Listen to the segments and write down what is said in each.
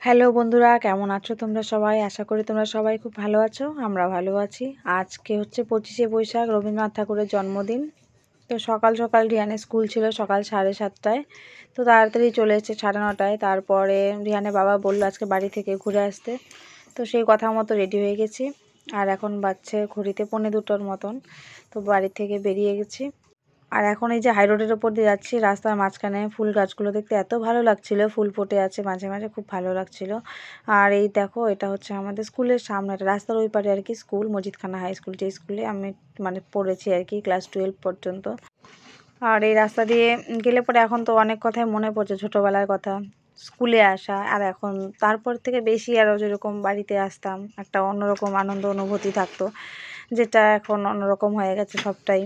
Hello বন্ধুরা, কেমন আছো তোমরা সবাই? আশা করি তোমরা সবাই খুব ভালো আছো। আমরা ভালো আছি। আজকে হচ্ছে 25শে বৈশাখ, রবীন্দ্রনাথ ঠাকুরের জন্মদিন। তো সকাল সকাল রিহানের স্কুল ছিল সকাল 7:30টায়। তো তাড়াতাড়ি চলে এসেছে 9:30টায়। তারপরে রিহানের বাবা বললো আজকে বাড়ি থেকে ঘুরে আসতে। তো সেই কথা মতো রেডি হয়ে গেছি। আর এখন বাজছে ঘড়িতে 1:45 মতন। তো বাড়ি থেকে বেরিয়ে গেছি। আর এখন এই যে হাই রোডের ওপর দিয়ে যাচ্ছি, রাস্তার মাঝখানে ফুল গাছগুলো দেখতে এত ভালো লাগছিল, ফুল ফুটে আছে মাঝে মাঝে, খুব ভালো লাগছিল। আর এই দেখো, এটা হচ্ছে আমাদের স্কুলের সামনে, রাস্তার ওই পারে আর কি স্কুল, মজিদখানা হাই স্কুল, যে স্কুলে আমি পড়েছি আর কি ক্লাস 12 পর্যন্ত। আর এই রাস্তা দিয়ে গেলে পরে এখন তো অনেক কথাই মনে পড়ছে, ছোটোবেলার কথা, স্কুলে আসা। আর এখন তারপর থেকে বেশি আরও যেরকম বাড়িতে আসতাম, একটা অন্যরকম আনন্দ অনুভূতি থাকতো, যেটা এখন অন্যরকম হয়ে গেছে সবটাই।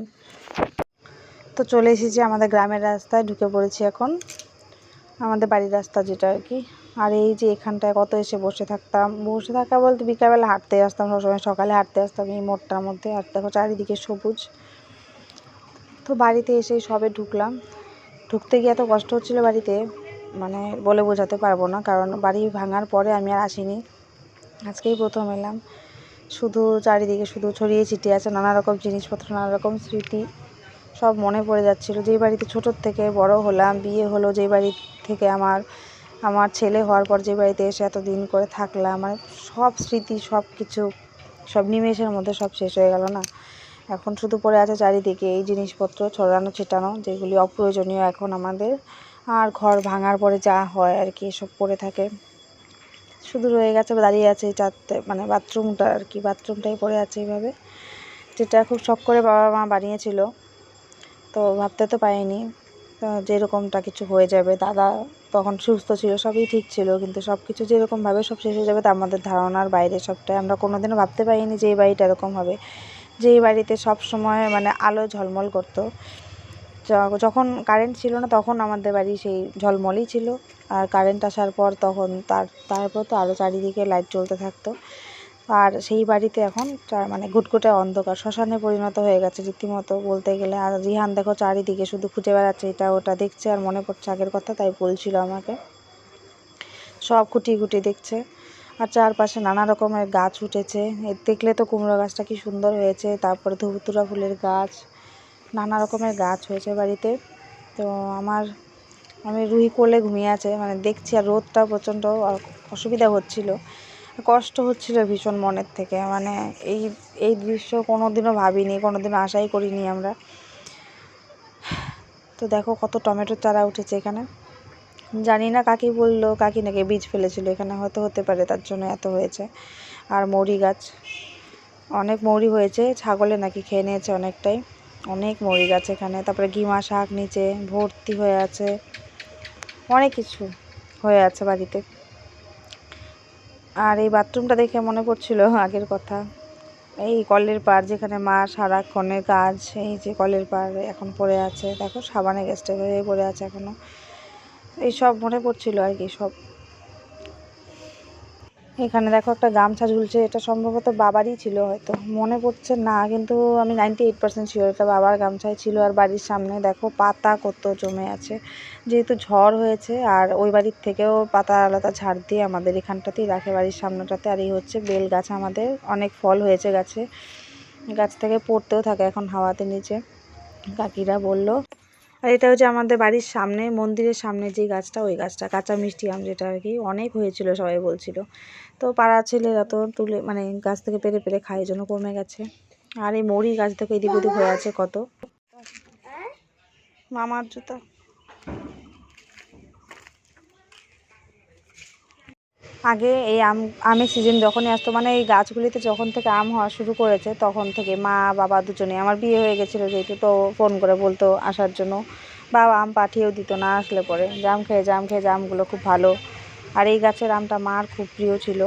তো চলে এসেছি আমাদের গ্রামের রাস্তায়, ঢুকে পড়েছি এখন আমাদের বাড়ির রাস্তা যেটা আর কি। আর এই যে এখানটায় কত এসে বসে থাকা বলতে বিকালবেলা হাঁটতে আসতাম, সবসময় সকালে হাঁটতে আসতাম এই মোড়টার মধ্যে। আর দেখো চারিদিকে সবুজ। তো বাড়িতে এসে সবে ঢুকলাম, ঢুকতে গিয়ে এত কষ্ট হচ্ছিলো বাড়িতে, বলে বোঝাতে পারবো না। কারণ বাড়ি ভাঙার পরে আমি আর আসিনি, আজকেই প্রথম এলাম। শুধু চারিদিকে শুধু ছড়িয়ে ছিটিয়ে আছে নানা রকম জিনিসপত্র, নানা রকম স্মৃতি, সব মনে পড়ে যাচ্ছিলো। যেই বাড়িতে ছোটোর থেকে বড় হলাম, বিয়ে হলো যেই বাড়ি থেকে, আমার ছেলে হওয়ার পর যে বাড়িতে এসে এত দিন করে থাকলাম, সব স্মৃতি, সব কিছু, সব নিমেষের মধ্যে সব শেষ হয়ে গেল না। এখন শুধু পড়ে আছে চারিদিকে এই জিনিসপত্র ছড়ানো ছিটানো, যেগুলি অপ্রয়োজনীয় এখন আমাদের। আর ঘর ভাঙার পরে যা হয় আর কি, সব পড়ে থাকে। শুধু রয়ে গেছে, দাঁড়িয়ে আছে এই চারটে, বাথরুমটা আর কি, বাথরুমটাই পড়ে আছে এইভাবে, যেটা খুব শখ করে বাবা মা বানিয়েছিল। তো ভাবতে তো পারিনি যেরকমটা কিছু হয়ে যাবে। দাদা তখন সুস্থ ছিল, সবই ঠিক ছিল, কিন্তু সব কিছু যেরকমভাবে সব শেষ হয়ে যাবে তা আমাদের ধারণার বাইরে সবটাই। আমরা কোনোদিনও ভাবতে পারিনি যে এই বাড়িটা এরকম হবে, যে এই বাড়িতে সব সময় আলো ঝলমল করতো। যখন কারেন্ট ছিল না তখন আমাদের বাড়ি সেই ঝলমলই ছিল, আর কারেন্ট আসার পর তখন তারপর তো আরও চারিদিকে লাইট জ্বলতে থাকতো। আর সেই বাড়িতে এখন ঘুটঘুটে অন্ধকার, শ্মশানে পরিণত হয়ে গেছে রীতিমতো বলতে গেলে। আর রিহান দেখো চারিদিকে শুধু খুঁজে বেড়াচ্ছে, এটা ওটা দেখছে, আর মনে পড়ছে আগের কথা, তাই বলছিল আমাকে, সব খুঁটিয়ে খুঁটিয়ে দেখছে। আর চারপাশে নানা রকমের গাছ উঠেছে, দেখলে তো কুমড়ো গাছটা কি সুন্দর হয়েছে, তারপরে ধুতুরা ফুলের গাছ, নানা রকমের গাছ হয়েছে বাড়িতে। তো আমি রুহি কোলে ঘুমিয়ে আছে, দেখছি। আর রোদটা প্রচণ্ড অসুবিধা হচ্ছিল, কষ্ট হচ্ছিল ভীষণ মনের থেকে। এই এই দৃশ্য কোনোদিনও ভাবিনি, কোনোদিনও আশাই করিনি আমরা। তো দেখো কত টমেটোর চারা উঠেছে এখানে, জানি না কাকি বললো, কাকি নাকি বীজ ফেলেছিল এখানে, হয়তো হতে পারে, তার জন্য এত হয়েছে। আর মৌরি গাছ, অনেক মৌরি হয়েছে, ছাগলে নাকি খেয়ে নিয়েছে অনেকটাই, অনেক মৌরি গাছ এখানে। তারপরে গিমা শাক নিচে ভর্তি হয়ে আছে, অনেক কিছু হয়ে আছে বাড়িতে। আর এই বাথরুমটা দেখে মনে পড়ছিল আগের কথা, এই কলের পাড় যেখানে মা সারাক্ষণের কাজ, এই যে কলের পাড় এখন পড়ে আছে, দেখো সাবানের গ্যাসটা হয়ে পড়ে আছে এখনও, এইসব মনে পড়ছিল আর কি সব। এখানে দেখো একটা গামছা ঝুলছে, এটা সম্ভবত বাবারই ছিল, হয়তো মনে পড়ছে না, কিন্তু আমি 98% শিওর এটা বাবার গামছাই ছিল। আর বাড়ির সামনে দেখো পাতা কত জমে আছে, যেহেতু ঝড় হয়েছে, আর ওই বাড়ির থেকেও পাতা আলাদা ঝাড় দিয়ে আমাদের এখানটাতেই রাখে বাড়ির সামনেটাতে। আর এই হচ্ছে বেল গাছ, আমাদের অনেক ফল হয়েছে গাছে, গাছ থেকে পড়তেও থাকে এখন হাওয়াতে নিচে, কাকিরা বলল। আর এটা হচ্ছে আমাদের বাড়ির সামনে, মন্দিরের সামনে যে গাছটা, ওই গাছটা কাঁচা মিষ্টি আম, যেটা আর কি অনেক হয়েছিল সবাই বলছিল। তো পাড়ার ছেলেরা তো তুলে গাছ থেকে পেরে পেরে খায়, জন্য কমে গেছে। আর এই মৌরি গাছ থেকে এদিক ওদিক হয়ে আছে কত, মামার জুতা। আগে এই আমের সিজন যখনই আসতো, এই গাছগুলিতে যখন থেকে আম হওয়া শুরু করেছে তখন থেকে মা বাবা দুজনে, আমার বিয়ে হয়ে গেছিলো যেহেতু, তো ফোন করে বলতো আসার জন্য, বাবা আম পাঠিয়েও দিত না আসলে পরে, জাম খেয়ে আমগুলো খুব ভালো। আর এই গাছের আমটা মার খুব প্রিয় ছিল।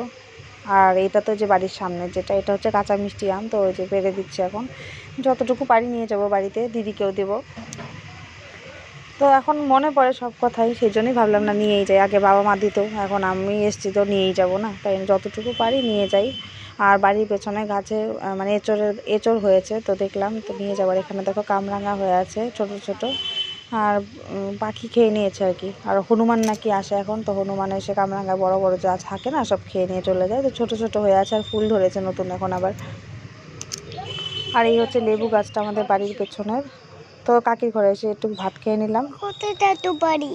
আর এটা তো যে বাড়ির সামনে যেটা, এটা হচ্ছে কাঁচা মিষ্টি আম, তো ওই যে পেরে দিচ্ছে এখন, যতটুকু পারি নিয়ে যাবো বাড়িতে, দিদিকেও দেবো। তো এখন মনে পড়ে সব কথাই, সেই জন্যই ভাবলাম না নিয়েই যাই, আগে বাবা মা দিত, এখন আমি এসছি তো নিয়েই যাব না, তাই যতটুকু পারি নিয়ে যাই। আর বাড়ির পেছনে গাছে এঁচড় হয়েছে, তো দেখলাম তো নিয়ে যাবার। এখানে দেখো কামরাঙা হয়ে আছে ছোট ছোট, আর পাখি খেয়ে নিয়েছে আর কি। আর হনুমান নাকি আসে এখন, তো হনুমান এসে কামরাঙ্গা বড় বড় যা থাকে না সব খেয়ে নিয়ে চলে যায়। তো ছোট ছোট হয়ে আছে আর ফুল ধরেছে নতুন এখন আবার। আর এই হচ্ছে লেবু গাছটা আমাদের বাড়ির পেছনের। তো কাকির ঘরে এসে একটু ভাত খেয়ে নিলাম। বাড়ি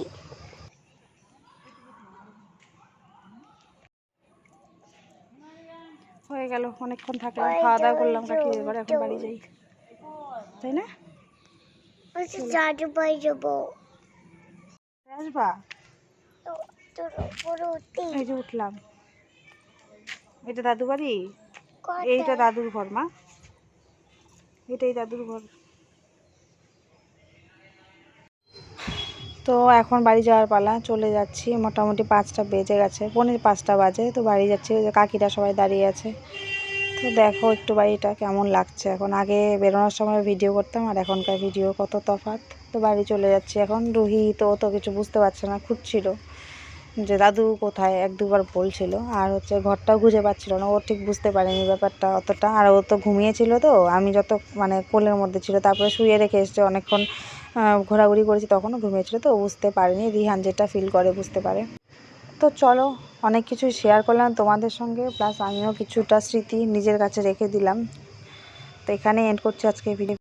হয়ে গেল, অনেকক্ষণ থাকলাম, খাওয়া দাওয়া করলাম কাকির ঘরে, এখন বাড়ি যাই, তাই না? যাবো বাড়ি যাবো। আসবা? এই যে উঠলাম। এটা দাদু বাড়ি, এইটা দাদুর ঘর মা, এটাই দাদুর ঘর। তো এখন বাড়ি যাওয়ার পালা, চলে যাচ্ছি। মোটামুটি 5টা বেজে গেছে, 4:45 বাজে। তো বাড়ি যাচ্ছি, ওই যে কাকিরা সবাই দাঁড়িয়ে আছে। তো দেখো একটু বাড়িটা কেমন লাগছে এখন। আগে বেরোনোর সময় ভিডিও করতাম আর এখনকার ভিডিও কত তফাৎ। তো বাড়ি চলে যাচ্ছি এখন। রুহি তো কিছু বুঝতে পারছে না, খুঁজছিল যে দাদু কোথায়, 1-2বার বলছিল। আর হচ্ছে ঘরটাও খুঁজে পাচ্ছিল না, ও ঠিক বুঝতে পারেনি ব্যাপারটা অতটা। আর ও তো ঘুমিয়েছিল, তো আমি যত মানে কোলের মধ্যে ছিল, তারপরে শুয়ে রেখে এসছে অনেকক্ষণ, ঘোরাঘুরি করেছি, তখনও ঘুমিয়েছিল, তো ও বুঝতে পারেনি। রিহান যেটা ফিল করে বুঝতে পারে। তো চলো, অনেক কিছু শেয়ার করলাম তোমাদের সঙ্গে, প্লাস আমিও কিছুটা স্মৃতি নিজের কাছে রেখে দিলাম। তো এখানে এন্ড করছি আজকে ভিডিও।